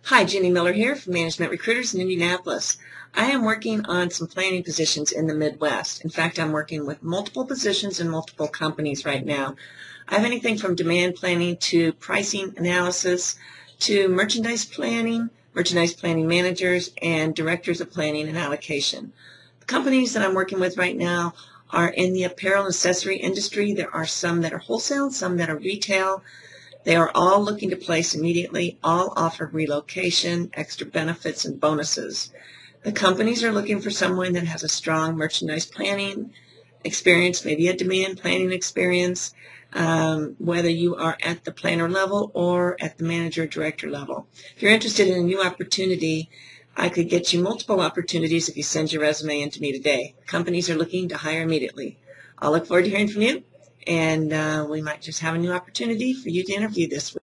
Hi, Jenny Miller here from Management Recruiters in Indianapolis. I am working on some planning positions in the Midwest. In fact, I'm working with multiple positions in multiple companies right now. I have anything from demand planning to pricing analysis to merchandise planning managers, and directors of planning and allocation. The companies that I'm working with right now are in the apparel and accessory industry. There are some that are wholesale, some that are retail. They are all looking to place immediately, all offer relocation, extra benefits, and bonuses. The companies are looking for someone that has a strong merchandise planning experience, maybe a demand planning experience, whether you are at the planner level or at the manager director level. If you're interested in a new opportunity, I could get you multiple opportunities if you send your resume in to me today. Companies are looking to hire immediately. I'll look forward to hearing from you, and we might just have a new opportunity for you to interview this week.